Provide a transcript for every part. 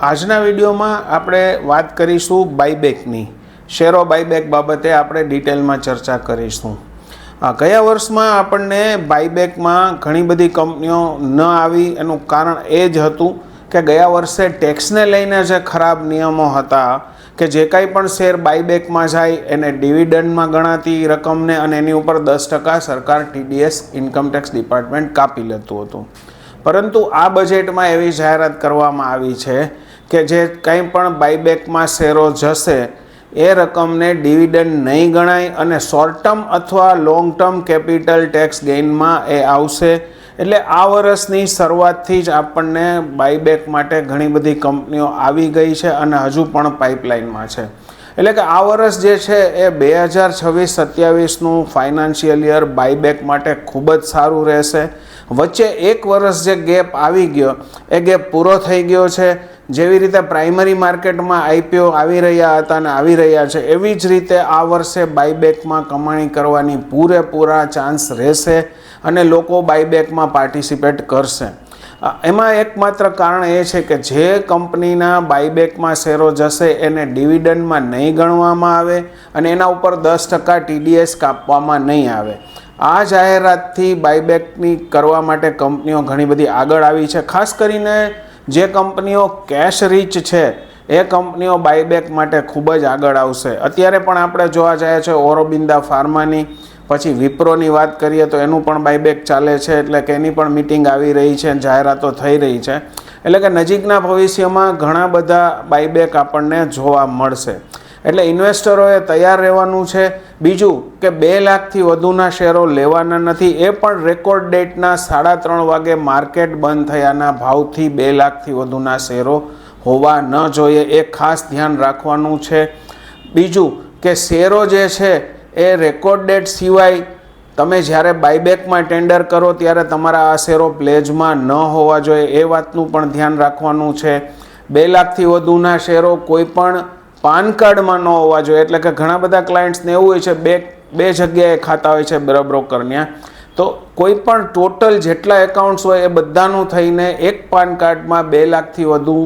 આજના વિડીયોમાં આપણે વાત કરીશું બાયબેકની શેરો બાયબેક બાબતે આપણે ડિટેલમાં ચર્ચા કરીશું। ગયા વર્ષમાં આપણને બાયબેકમાં ઘણી બધી કંપનીઓ ન આવી એનું કારણ એ જ હતું કે ગયા વર્ષે ટેક્સને લઈને જે ખરાબ નિયમો હતા કે જે કાંઈ પણ શેર બાયબેકમાં જાય એને ડિવિડન્ડમાં ગણાતી રકમને અને એની ઉપર 10% સરકાર TDS ઇન્કમટેક્સ ડિપાર્ટમેન્ટ કાપી લેતું હતું। પરંતુ આ બજેટમાં એવી જાહેરાત કરવામાં આવી છે કે જે કંઈ પણ બાયબેકમાં શેરો જશે એ રકમને ડિવિડન્ડ નહીં ગણાય અને શોર્ટ ટર્મ અથવા લોંગ ટર્મ કેપિટલ ટેક્સ ગેઇનમાં એ આવશે। એટલે આ વર્ષની શરૂઆતથી જ આપણને બાયબેક માટે ઘણી બધી કંપનીઓ આવી ગઈ છે અને હજુ પણ પાઇપલાઇનમાં છે। એટલે કે આ વર્ષ જે છે એ 2026-27નું ફાઇનાન્શિયલ યર બાયબેક માટે ખૂબ જ સારું રહેશે। વચ્ચે એક વર્ષ જે ગેપ આવી ગયો એ ગેપ પૂરો થઈ ગયો છે। જેવી રીતે પ્રાઇમરી માર્કેટમાં IPO આવી રહ્યા હતા અને આવી રહ્યા છે એવી જ રીતે આ વર્ષે બાયબેકમાં કમાણી કરવાની પૂરેપૂરા ચાન્સ રહેશે અને લોકો બાયબેકમાં પાર્ટિસિપેટ કરશે। એમાં એકમાત્ર કારણ એ છે કે જે કંપનીના બાયબેકમાં શેરો જશે એને ડિવિડન્ડમાં નહીં ગણવામાં આવે અને એના ઉપર 10% TDS કાપવામાં નહીં આવે। આ જાહેરાતથી બાયબેકની કરવા માટે કંપનીઓ ઘણી બધી આગળ આવી છે। ખાસ કરીને જે કંપનીઓ કેશ રીચ છે એ કંપનીઓ બાયબેક માટે ખૂબ જ આગળ આવશે। અત્યારે પણ આપણે જોવા જઈએ છે ઓરોબિંદા ફાર્માની, પછી વિપ્રોની વાત કરીએ તો એનું પણ બાયબેક ચાલે છે, એટલે કે એની પણ મિટિંગ આવી રહી છે, જાહેરાતો થઈ રહી છે। એટલે કે નજીકના ભવિષ્યમાં ઘણા બધા બાયબેક આપણને જોવા મળશે। એટલે ઇન્વેસ્ટરોએ તૈયાર રહેવાનું છે। બીજું કે 2 લાખથી વધુના શેરો લેવાના નથી, એ પણ રેકોર્ડ ડેટના 3:30 વાગે માર્કેટ બંધ થયાના ભાવથી 2 લાખથી વધુના શેરો હોવા ન જોઈએ, એ ખાસ ધ્યાન રાખવાનું છે। બીજું કે શેરો જે છે એ રેકોર્ડ ડેટ સિવાય તમે જ્યારે બાયબેકમાં ટેન્ડર કરો ત્યારે તમારા આ શેરો પ્લેજમાં ન હોવા જોઈએ, એ વાતનું પણ ધ્યાન રાખવાનું છે। 2 લાખથી વધુના શેરો કોઈ પણ પાન કાર્ડમાં ન હોવા જોઈએ, એટલે કે ઘણા બધા ક્લાયન્ટ્સને એવું હોય છે બે જગ્યાએ ખાતા હોય છે બ્રોકરના, તો કોઈ પણ ટોટલ જેટલા એકાઉન્ટ્સ હોય એ બધાનું થઈને એક પાન કાર્ડમાં 2 લાખથી વધુ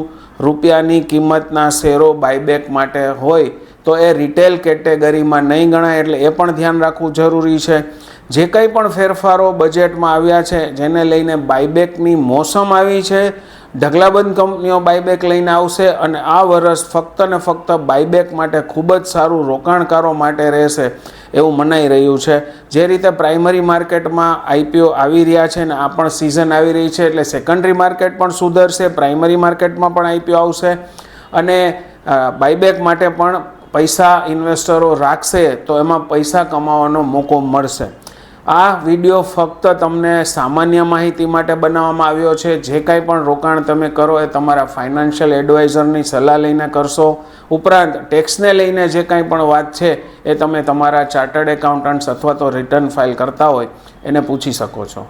રૂપિયાની કિંમતના શેરો બાયબેક માટે હોય તો એ રિટેલ કેટેગરીમાં નહીં ગણાય, એટલે એ પણ ધ્યાન રાખવું જરૂરી છે। જે કંઈ પણ ફેરફારો બજેટમાં આવ્યા છે જેને લઈને બાયબેકની મોસમ આવી છે, ઢગલાબંધ કંપનીઓ બાયબેક લઈને આવશે અને આ વર્ષ ફક્ત ને ફક્ત બાયબેક માટે ખૂબ જ સારું રોકાણકારો માટે રહેશે એવું મનાઈ રહ્યું છે। જે રીતે પ્રાઇમરી માર્કેટમાં IPO આવી રહ્યા છે અને આ પણ સિઝન આવી રહી છે, એટલે સેકન્ડરી માર્કેટ પણ સુધરશે, પ્રાઇમરી માર્કેટમાં પણ IPO આવશે અને બાયબેક માટે પણ પૈસા ઇન્વેસ્ટરો રાખશે તો એમાં પૈસા કમાવાનો મોકો મળશે। આ વિડીયો ફક્ત તમને સામાન્ય માહિતી માટે બનાવવામાં આવ્યો છે। જે કાંઈ પણ રોકાણ તમે કરો એ તમારા ફાઇનાન્શિયલ એડવાઇઝરની સલાહ લઈને કરશો। ઉપરાંત ટેક્સને લઈને જે કાંઈ પણ વાત છે એ તમે તમારા ચાર્ટર્ડ એકાઉન્ટન્ટ્સ અથવા તો રિટર્ન ફાઇલ કરતા હોય એને પૂછી શકો છો।